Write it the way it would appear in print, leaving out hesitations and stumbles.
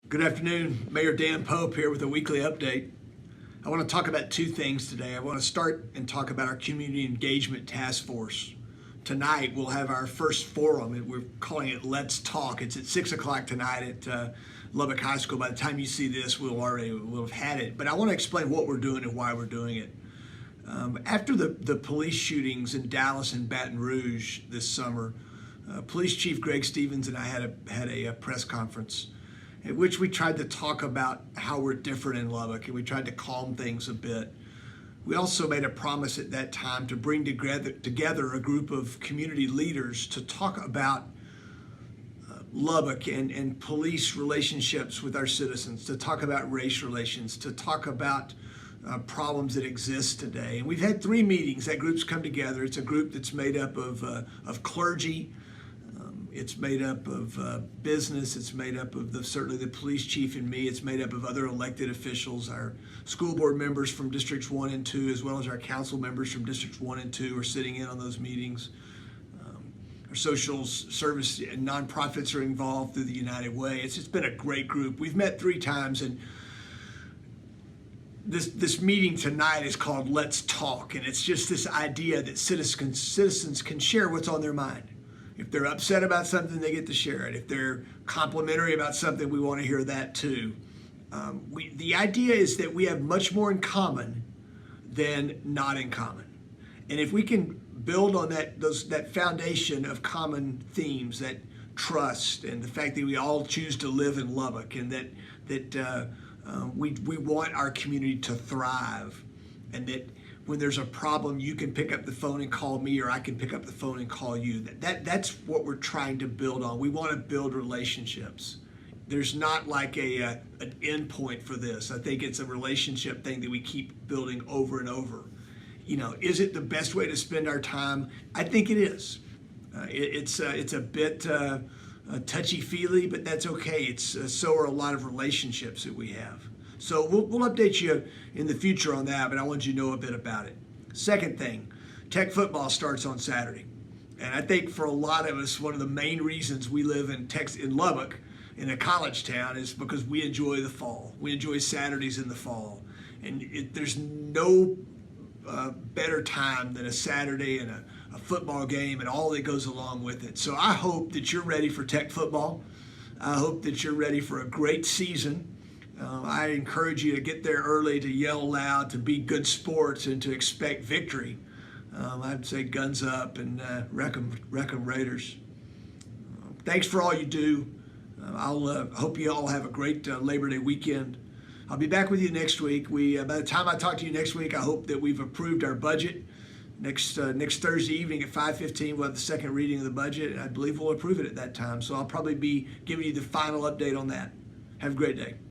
Good afternoon, Mayor Dan Pope here with a weekly update. I want to talk about two things today. I want to start and talk about our Community Engagement Task Force. Tonight we'll have our first forum, and we're calling it Let's Talk. It's at 6 o'clock tonight at Lubbock High School. By the time you see this, we'll have had it. But I want to explain what we're doing and why we're doing it. After the police shootings in Dallas and Baton Rouge this summer, Police Chief Greg Stevens and I had a press conference at which we tried to talk about how we're different in Lubbock, and we tried to calm things a bit. We also made a promise at that time to bring together a group of community leaders to talk about Lubbock and police relationships with our citizens, to talk about race relations, to talk about problems that exist today. And we've had 3 meetings. That group's come together. It's a group that's made up of clergy. It's made up of business. It's made up of certainly the police chief and me. It's made up of other elected officials. Our school board members from Districts 1 and 2, as well as our council members from Districts 1 and 2 are sitting in on those meetings. Our social service and nonprofits are involved through the United Way. It's been a great group. We've met 3 times, and this meeting tonight is called Let's Talk, and it's just this idea that citizens can share what's on their mind. If they're upset about something, they get to share it. If they're complimentary about something, we want to hear that too. The idea is that we have much more in common than not in common. And if we can build on that foundation of common themes, that trust and the fact that we all choose to live in Lubbock, and that we want our community to thrive, and that when there's a problem, you can pick up the phone and call me, or I can pick up the phone and call you. That's what we're trying to build on. We want to build relationships. There's not like an end point for this. I think it's a relationship thing that we keep building over and over. You know, is it the best way to spend our time? I think it is. It's a bit touchy-feely, but that's okay. So are a lot of relationships that we have. So we'll update you in the future on that, but I want you to know a bit about it. Second thing, Tech football starts on Saturday. And I think for a lot of us, one of the main reasons we live in Lubbock, in a college town, is because we enjoy the fall. We enjoy Saturdays in the fall. And there's no better time than a Saturday and a football game and all that goes along with it. So I hope that you're ready for Tech football. I hope that you're ready for a great season. I encourage you to get there early, to yell loud, to be good sports, and to expect victory. I'd say guns up and wreck 'em Raiders. Thanks for all you do. I'll hope you all have a great Labor Day weekend. I'll be back with you next week. By the time I talk to you next week, I hope that we've approved our budget. Next Thursday evening at 5:15, we'll have the second reading of the budget, and I believe we'll approve it at that time. So I'll probably be giving you the final update on that. Have a great day.